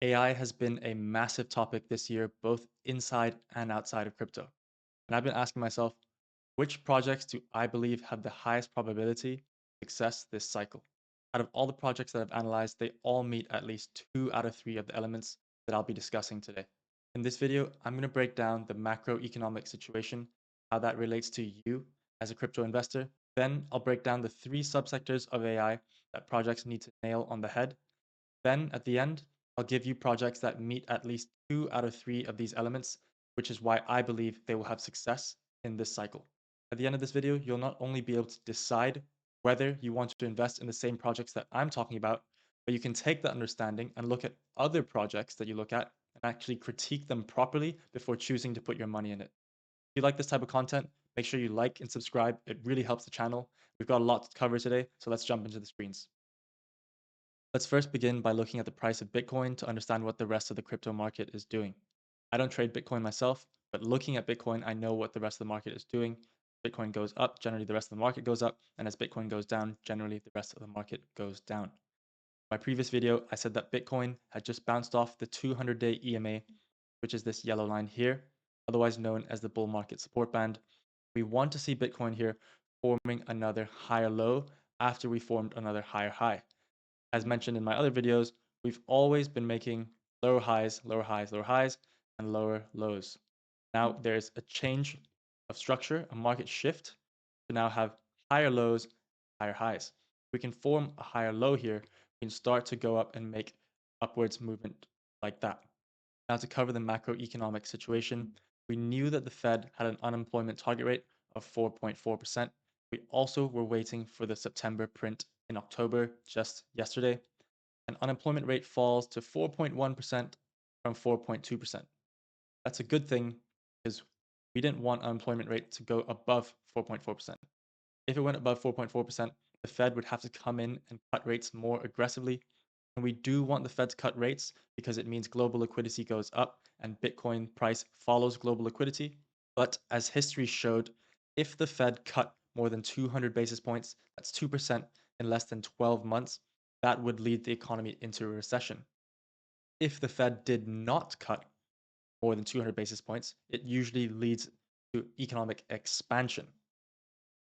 AI has been a massive topic this year, both inside and outside of crypto. And I've been asking myself, which projects do I believe have the highest probability of success this cycle? Out of all the projects that I've analyzed, they all meet at least 2 out of 3 of the elements that I'll be discussing today. In this video, I'm going to break down the macroeconomic situation, how that relates to you as a crypto investor. Then I'll break down the 3 subsectors of AI that projects need to nail on the head. Then at the end, I'll give you projects that meet at least 2 out of 3 of these elements, which is why I believe they will have success in this cycle. At the end of this video, you'll not only be able to decide whether you want to invest in the same projects that I'm talking about, but you can take that understanding and look at other projects that you look at and actually critique them properly before choosing to put your money in it. If you like this type of content, make sure you like and subscribe. It really helps the channel. We've got a lot to cover today, so let's jump into the screens. Let's first begin by looking at the price of Bitcoin to understand what the rest of the crypto market is doing. I don't trade Bitcoin myself, but looking at Bitcoin, I know what the rest of the market is doing. Bitcoin goes up, generally the rest of the market goes up, and as Bitcoin goes down, generally the rest of the market goes down. In my previous video, I said that Bitcoin had just bounced off the 200-day EMA, which is this yellow line here, otherwise known as the bull market support band. We want to see Bitcoin here forming another higher low after we formed another higher high. As mentioned in my other videos, we've always been making lower highs, lower highs, lower highs, and lower lows. Now there's a change of structure, a market shift to now have higher lows, higher highs. We can form a higher low here. We can start to go up and make upwards movement like that. Now to cover the macroeconomic situation, we knew that the Fed had an unemployment target rate of 4.4%. We also were waiting for the September print in October just yesterday, and unemployment rate falls to 4.1% from 4.2%. That's a good thing because we didn't want unemployment rate to go above 4.4%. If it went above 4.4%, the Fed would have to come in and cut rates more aggressively. And we do want the Fed to cut rates because it means global liquidity goes up and Bitcoin price follows global liquidity. But as history showed, if the Fed cut more than 200 basis points, that's 2% in less than 12 months, that would lead the economy into a recession. If the Fed did not cut more than 200 basis points, it usually leads to economic expansion.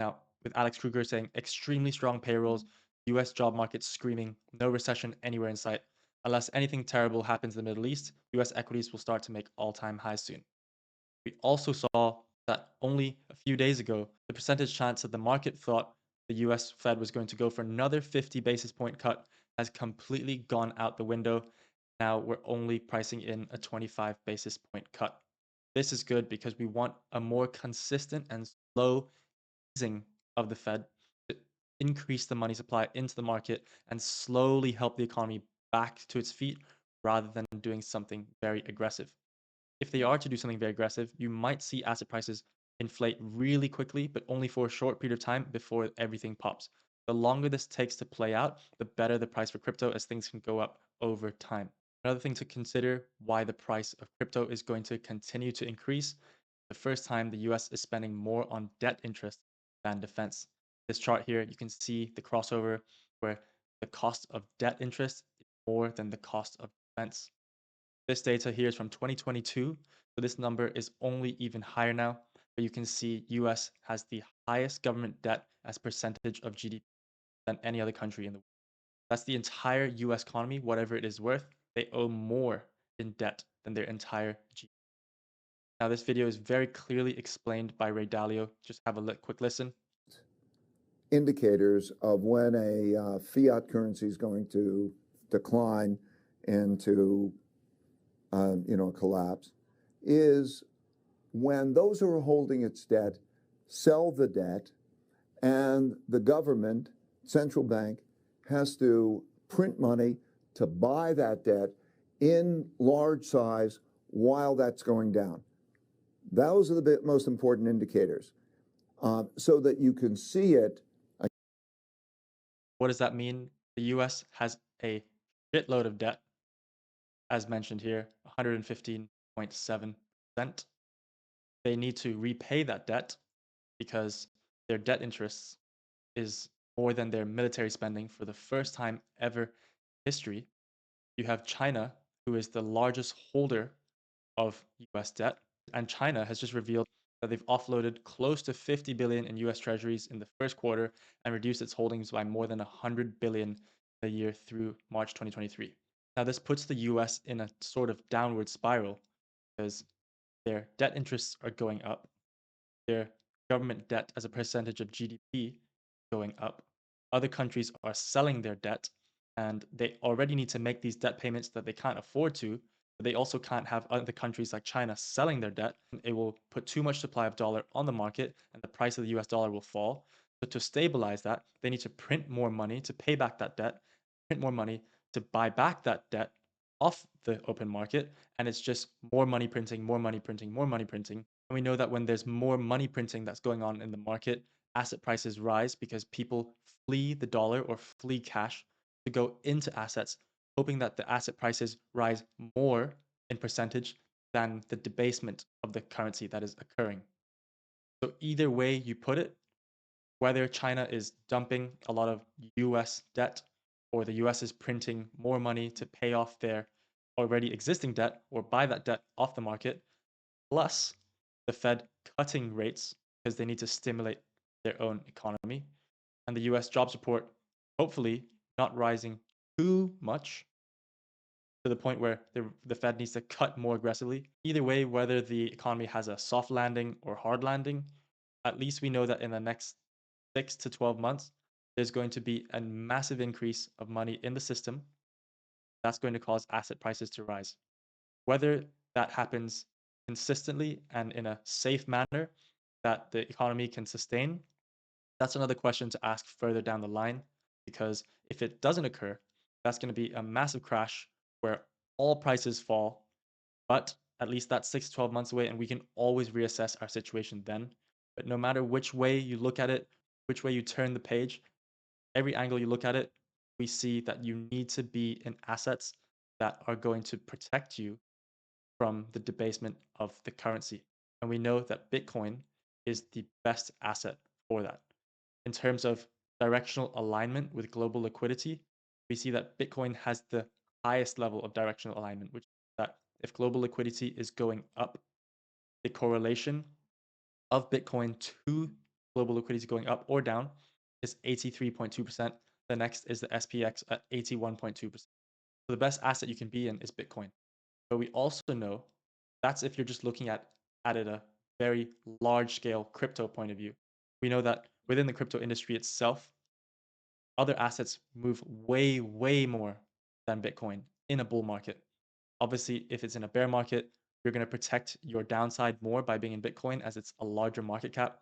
Now, with Alex Kruger saying extremely strong payrolls, US job market screaming, no recession anywhere in sight. Unless anything terrible happens in the Middle East, US equities will start to make all-time highs soon. We also saw that only a few days ago, the percentage chance that the market thought the US Fed was going to go for another 50 basis point cut has completely gone out the window. Now we're only pricing in a 25 basis point cut. This is good because we want a more consistent and slow easing of the Fed to increase the money supply into the market and slowly help the economy back to its feet rather than doing something very aggressive. If they are to do something very aggressive, you might see asset prices inflate really quickly, but only for a short period of time before everything pops. The longer this takes to play out, the better the price for crypto as things can go up over time. Another thing to consider why the price of crypto is going to continue to increase. The first time the US is spending more on debt interest than defense. This chart here, you can see the crossover where the cost of debt interest is more than the cost of defense. This data here is from 2022, so this number is only even higher now, but you can see US has the highest government debt as percentage of GDP than any other country in the world. That's the entire US economy, whatever it is worth, they owe more in debt than their entire GDP. Now, this video is very clearly explained by Ray Dalio. Just have a quick listen. Indicators of when a fiat currency is going to decline into collapse is when those who are holding its debt sell the debt and the government, central bank, has to print money to buy that debt in large size while that's going down. Those are the most important indicators so that you can see it. What does that mean? The US has a shitload of debt, as mentioned here, 115.7%. They need to repay that debt because their debt interests is more than their military spending for the first time ever in history. You have China who is the largest holder of US debt. And China has just revealed that they've offloaded close to 50 billion in US treasuries in the first quarter and reduced its holdings by more than 100 billion a year through March 2023. Now, this puts the US in a sort of downward spiral because their debt interests are going up, their government debt as a percentage of GDP going up. Other countries are selling their debt and they already need to make these debt payments that they can't afford to. But they also can't have other countries like China selling their debt. It will put too much supply of dollar on the market and the price of the US dollar will fall. So to stabilize that, they need to print more money to pay back that debt, print more money to buy back that debt off the open market. And it's just more money printing, more money printing, more money printing. And we know that when there's more money printing that's going on in the market, asset prices rise because people flee the dollar or flee cash to go into assets, hoping that the asset prices rise more in percentage than the debasement of the currency that is occurring. So either way you put it, whether China is dumping a lot of US debt or the US is printing more money to pay off their already existing debt or buy that debt off the market, plus the Fed cutting rates because they need to stimulate their own economy, and the US jobs report hopefully not rising too much to the point where the Fed needs to cut more aggressively. Either way, whether the economy has a soft landing or hard landing, at least we know that in the next 6 to 12 months, there's going to be a massive increase of money in the system. That's going to cause asset prices to rise. Whether that happens consistently and in a safe manner that the economy can sustain, that's another question to ask further down the line. Because if it doesn't occur, that's going to be a massive crash where all prices fall. But at least that's 6 to 12 months away, and we can always reassess our situation then. But no matter which way you look at it, which way you turn the page, every angle you look at it, we see that you need to be in assets that are going to protect you from the debasement of the currency. And we know that Bitcoin is the best asset for that. In terms of directional alignment with global liquidity, we see that Bitcoin has the highest level of directional alignment, which is that if global liquidity is going up, the correlation of Bitcoin to global liquidity going up or down is 83.2%. The next is the SPX at 81.2%. So the best asset you can be in is Bitcoin. But we also know that's if you're just looking at it a very large scale crypto point of view. We know that within the crypto industry itself, other assets move way, way more than Bitcoin in a bull market. Obviously, if it's in a bear market, you're going to protect your downside more by being in Bitcoin as it's a larger market cap.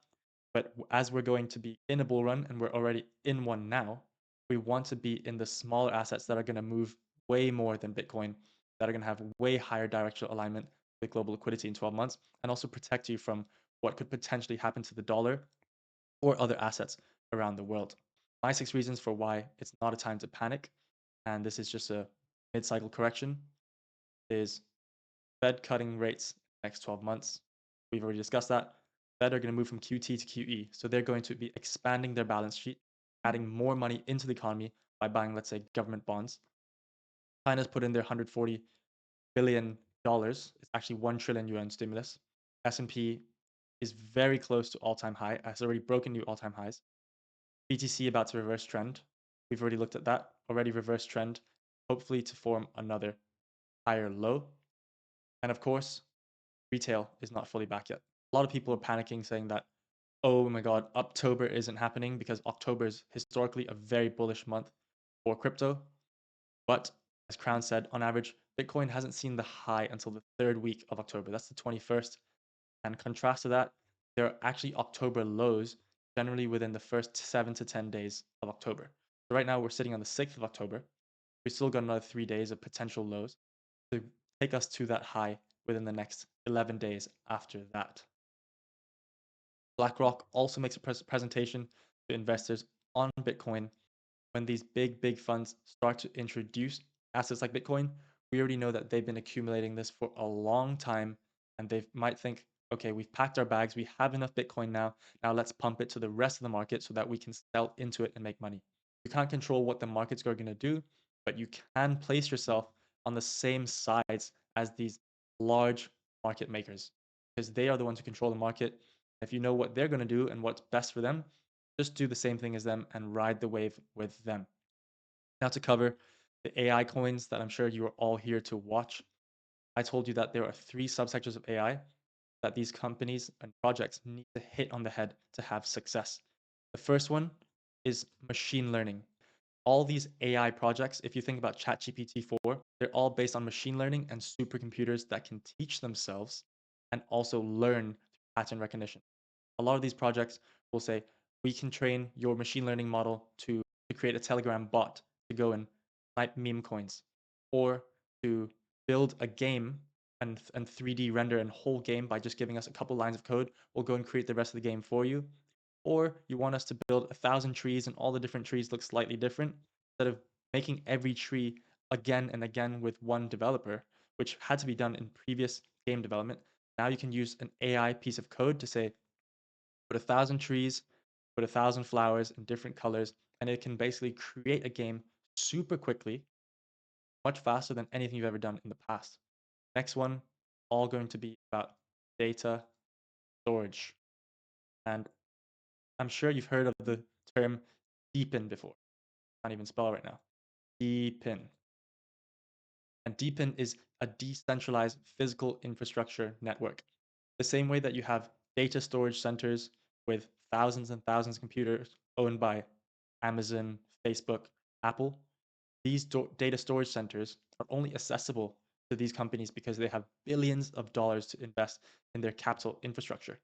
But as we're going to be in a bull run and we're already in one now, we want to be in the smaller assets that are going to move way more than Bitcoin, that are going to have way higher directional alignment with global liquidity in 12 months, and also protect you from what could potentially happen to the dollar or other assets around the world. My 6 reasons for why it's not a time to panic, and this is just a mid cycle correction, is Fed cutting rates next 12 months. We've already discussed that. Fed are going to move from QT to QE. So they're going to be expanding their balance sheet, adding more money into the economy by buying, let's say, government bonds. China's put in their $140 billion. It's actually 1 trillion yuan stimulus. S&P is very close to all-time high, has already broken new all-time highs. BTC about to reverse trend. We've already looked at that, already reverse trend, hopefully to form another higher low. And of course, retail is not fully back yet. A lot of people are panicking saying that, oh my God, October isn't happening because October is historically a very bullish month for crypto. But as Crown said, on average, Bitcoin hasn't seen the high until the third week of October. That's the 21st. And contrast to that, there are actually October lows generally within the first 7 to 10 days of October. So right now we're sitting on the 6th of October. We still got another 3 days of potential lows to take us to that high within the next 11 days after that. BlackRock also makes a presentation to investors on Bitcoin when these big, big funds start to introduce assets like Bitcoin. We already know that they've been accumulating this for a long time and they might think, okay, we've packed our bags, we have enough Bitcoin now. Now let's pump it to the rest of the market so that we can sell into it and make money. You can't control what the markets are going to do, but you can place yourself on the same sides as these large market makers because they are the ones who control the market. If you know what they're going to do and what's best for them, just do the same thing as them and ride the wave with them. Now, to cover the AI coins that I'm sure you are all here to watch, I told you that there are three subsectors of AI that these companies and projects need to hit on the head to have success. The first one is machine learning. All these AI projects, if you think about ChatGPT 4, they're all based on machine learning and supercomputers that can teach themselves and also learn pattern recognition. A lot of these projects will say, we can train your machine learning model to create a Telegram bot to go and type meme coins, or to build a game and 3D render a whole game by just giving us a couple lines of code. We'll go and create the rest of the game for you. Or you want us to build 1,000 trees and all the different trees look slightly different. Instead of making every tree again and again with one developer, which had to be done in previous game development, now you can use an AI piece of code to say, put 1,000 trees, put 1,000 flowers in different colors, and it can basically create a game super quickly, much faster than anything you've ever done in the past. Next one, all going to be about data storage. And I'm sure you've heard of the term DePIN before. I can't even spell it right now. DePIN. And DePIN is a decentralized physical infrastructure network. The same way that you have data storage centers with thousands and thousands of computers owned by Amazon, Facebook, Apple, these data storage centers are only accessible to these companies because they have billions of dollars to invest in their capital infrastructure.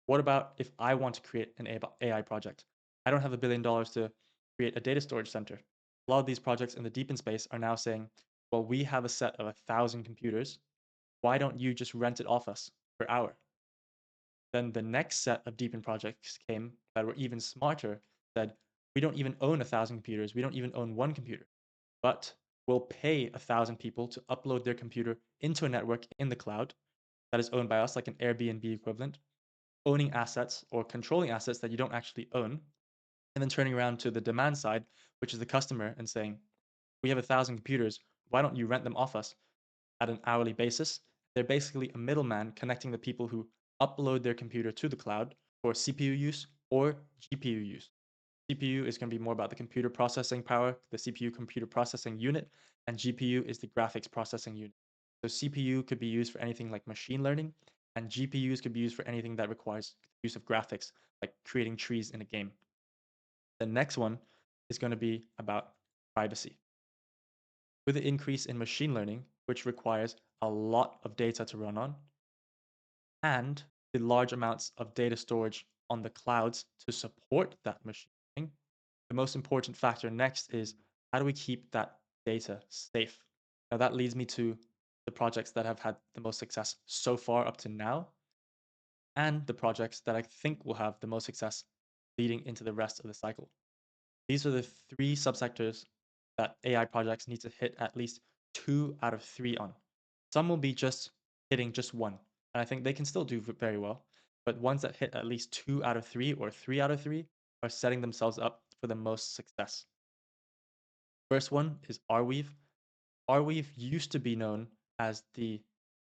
What about if I want to create an AI project? I don't have $1 billion to create a data storage center. A lot of these projects in the DePIN space are now saying, well, we have a set of 1,000 computers. Why don't you just rent it off us per hour? Then the next set of DePIN projects came that were even smarter, said, we don't even own 1,000 computers. We don't even own one computer, but we'll pay 1,000 people to upload their computer into a network in the cloud that is owned by us, like an Airbnb equivalent, owning assets or controlling assets that you don't actually own, and then turning around to the demand side, which is the customer, and saying, we have 1,000 computers. Why don't you rent them off us at an hourly basis? They're basically a middleman connecting the people who upload their computer to the cloud for CPU use or GPU use. CPU is going to be more about the computer processing power, the CPU computer processing unit, and GPU is the graphics processing unit. So CPU could be used for anything like machine learning, and GPUs could be used for anything that requires use of graphics, like creating trees in a game. The next one is going to be about privacy. With the increase in machine learning, which requires a lot of data to run on, and the large amounts of data storage on the clouds to support that machine learning, the most important factor next is how do we keep that data safe? Now, that leads me to the projects that have had the most success so far up to now, and the projects that I think will have the most success leading into the rest of the cycle. These are the three subsectors that AI projects need to hit at least 2 out of 3 on. Some will be just hitting just one, and I think they can still do very well. But ones that hit at least 2 out of 3 or 3 out of 3 are setting themselves up for the most success. First one is Arweave. Arweave used to be known as the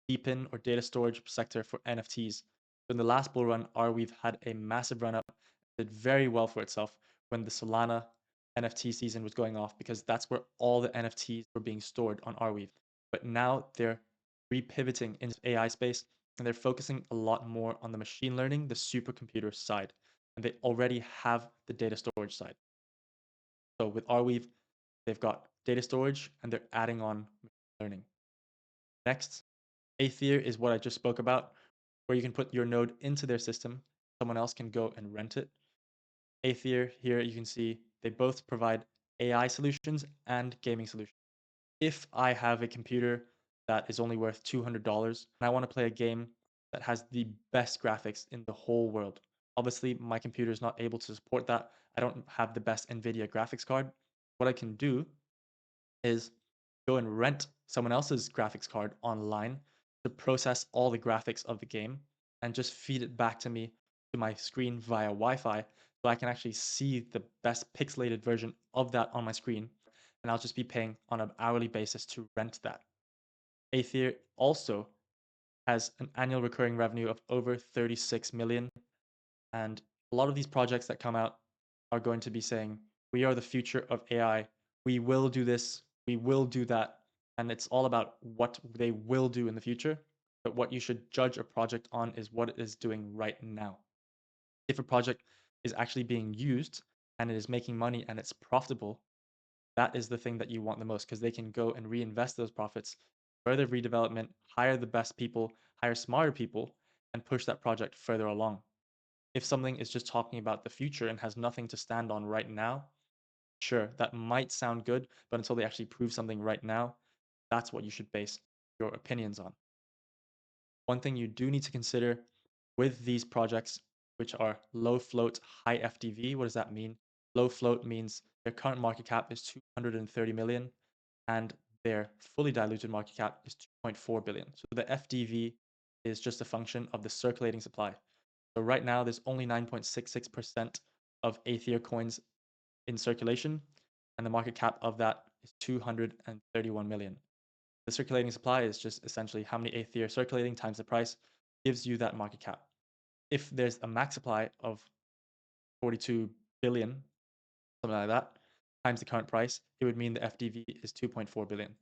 DePIN or data storage sector for NFTs. So in the last bull run, Arweave had a massive run up, did very well for itself when the Solana NFT season was going off because that's where all the NFTs were being stored on Arweave. But now they're repivoting into AI space and they're focusing a lot more on the machine learning, the supercomputer side. And they already have the data storage side. So with Arweave, they've got data storage and they're adding on machine learning. Next, Aether is what I just spoke about, where you can put your node into their system. Someone else can go and rent it. Aether, here you can see they both provide AI solutions and gaming solutions. If I have a computer that is only worth $200 and I want to play a game that has the best graphics in the whole world, obviously my computer is not able to support that. I don't have the best NVIDIA graphics card. What I can do is go and rent someone else's graphics card online to process all the graphics of the game and just feed it back to me to my screen via Wi-Fi so I can actually see the best pixelated version of that on my screen. and I'll just be paying on an hourly basis to rent that. Aether also has an annual recurring revenue of over 36 million. And a lot of these projects that come out are going to be saying, we are the future of AI. We will do this. We will do that. And it's all about what they will do in the future. But what you should judge a project on is what it is doing right now. If a project is actually being used and it is making money and it's profitable, that is the thing that you want the most because they can go and reinvest those profits, further redevelopment, hire the best people, hire smarter people, and push that project further along. If something is just talking about the future and has nothing to stand on right now, sure, that might sound good, but until they actually prove something right now, that's what you should base your opinions on. One thing you do need to consider with these projects, which are low float, high FDV, what does that mean? Low float means their current market cap is 230 million and their fully diluted market cap is 2.4 billion. So the FDV is just a function of the circulating supply. So right now, there's only 9.66% of Aether coins in circulation, and the market cap of that is 231 million. The circulating supply is just essentially how many Aether circulating times the price gives you that market cap. If there's a max supply of 42 billion, something like that, times the current price, it would mean the FDV is 2.4 billion.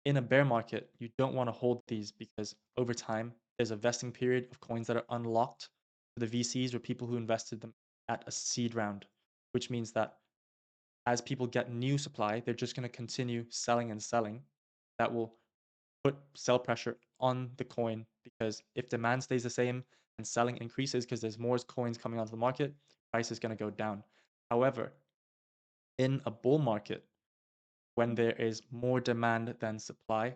In a bear market, you don't want to hold these because over time, there's a vesting period of coins that are unlocked to the VCs or people who invested them at a seed round, which means that as people get new supply, they're just going to continue selling and selling. That will put sell pressure on the coin because if demand stays the same and selling increases because there's more coins coming onto the market, price is going to go down. However, in a bull market, when there is more demand than supply,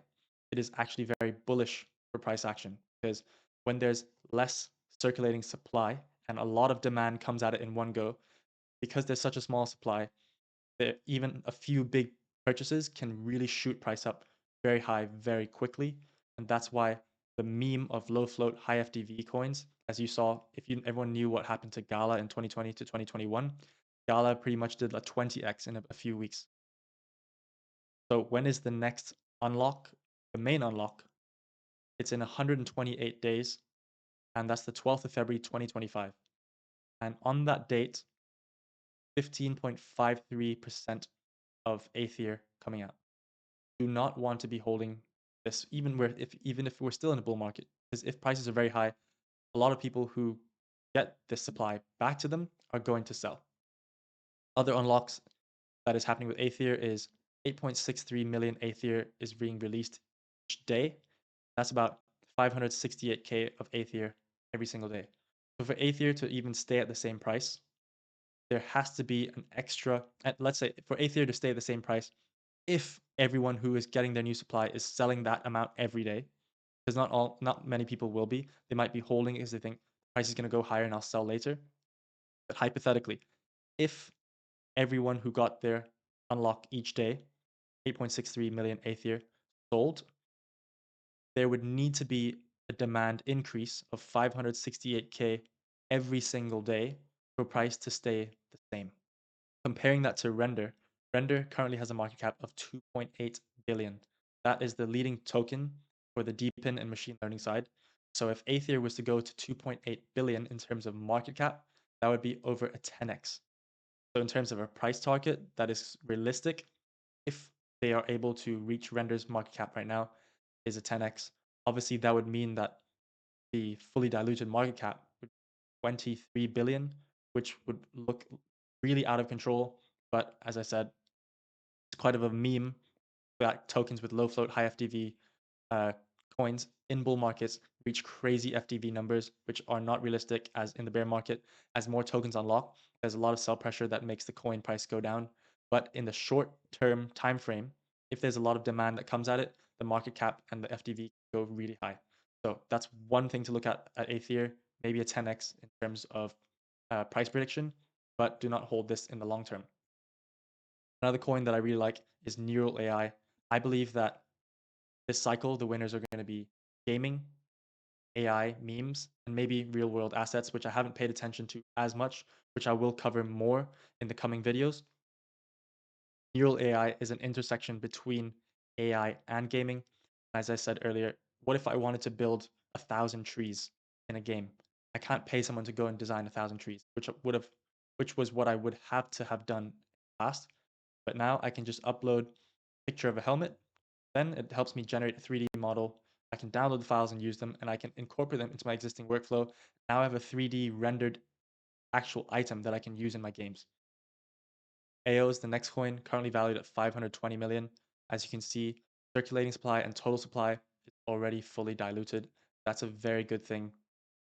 it is actually very bullish for price action because when there's less circulating supply and a lot of demand comes at it in one go, because there's such a small supply, there even a few big purchases can really shoot price up very high very quickly, and that's why the meme of low float high FDV coins, as you saw, if you everyone knew what happened to Gala in 2020 to 2021, Gala pretty much did a 20x in a few weeks. So when is the next unlock? The main unlock. It's in 128 days, and that's the 12th of February 2025. And on that date, 15.53% of Aether coming out. Do not want to be holding this, even if we're still in a bull market, because if prices are very high, a lot of people who get this supply back to them are going to sell. Other unlocks that is happening with Aether is 8.63 million Aether is being released each day. That's about 568K of Aether every single day. So for Aether to even stay at the same price, there has to be an extra, let's say for Aether to stay at the same price, if everyone who is getting their new supply is selling that amount every day, because not many people will be. They might be holding it because they think the price is going to go higher and I'll sell later. But hypothetically, if everyone who got their unlock each day, 8.63 million Aether sold, there would need to be a demand increase of 568K every single day for price to stay the same. Comparing that to Render currently has a market cap of 2.8 billion. That is the leading token for the DePIN and machine learning side. So if Aether was to go to 2.8 billion in terms of market cap, that would be over a 10x. So in terms of a price target that is realistic, if they are able to reach Render's market cap right now, is a 10x. Obviously, that would mean that the fully diluted market cap would be 23 billion, which would look really out of control. But as I said, it's quite of a meme that tokens with low float, high FDV uh, coins in bull markets reach crazy FDV numbers, which are not realistic as in the bear market. As more tokens unlock, there's a lot of sell pressure that makes the coin price go down. But in the short term time frame, if there's a lot of demand that comes at it, the market cap and the FDV go really high. So that's one thing to look at Aether, maybe a 10x in terms of price prediction, but do not hold this in the long term. Another coin that I really like is Neural AI. I believe that this cycle, the winners are going to be gaming, AI, memes, and maybe real world assets, which I haven't paid attention to as much, which I will cover more in the coming videos. Neural AI is an intersection between AI and gaming. As I said earlier, what if I wanted to build 1,000 trees in a game? I can't pay someone to go and design 1,000 trees, which was what I would have to have done in the past. But now I can just upload a picture of a helmet. Then it helps me generate a 3D model. I can download the files and use them, and I can incorporate them into my existing workflow. Now I have a 3D rendered actual item that I can use in my games. AO is the next coin, currently valued at 520 million. As you can see, circulating supply and total supply is already fully diluted. That's a very good thing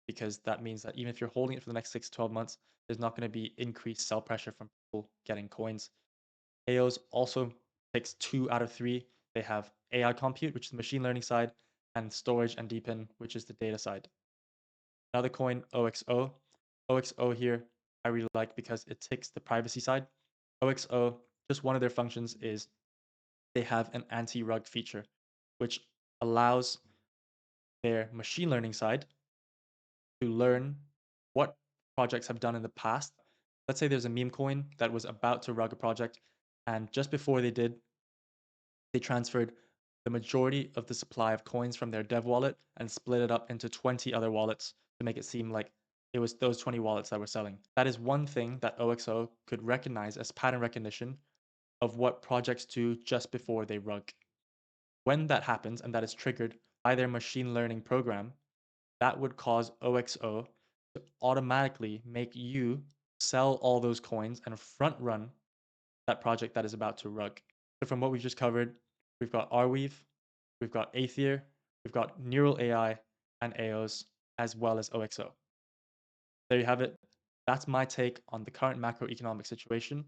because that means that even if you're holding it for the next 6 to 12 months, there's not going to be increased sell pressure from people getting coins. AOs also takes 2 out of 3. They have AI compute, which is the machine learning side, and storage and DePIN, which is the data side. Another coin, OXO. OXO here, I really like because it takes the privacy side. OXO, just one of their functions is they have an anti-rug feature, which allows their machine learning side to learn what projects have done in the past. Let's say there's a meme coin that was about to rug a project, and just before they did, they transferred the majority of the supply of coins from their dev wallet and split it up into 20 other wallets to make it seem like it was those 20 wallets that were selling. That is one thing that OXO could recognize as pattern recognition of what projects do just before they rug. When that happens and that is triggered by their machine learning program, that would cause OXO to automatically make you sell all those coins and front run that project that is about to rug. So from what we've just covered, we've got Arweave, we've got Aether, we've got Neural AI and AOs, as well as OXO. There you have it. That's my take on the current macroeconomic situation.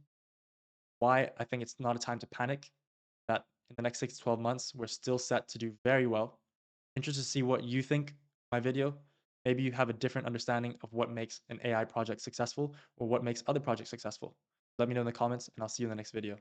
Why I think it's not a time to panic, that in the next 6 to 12 months, we're still set to do very well. Interested to see what you think of my video. Maybe you have a different understanding of what makes an AI project successful or what makes other projects successful. Let me know in the comments, and I'll see you in the next video.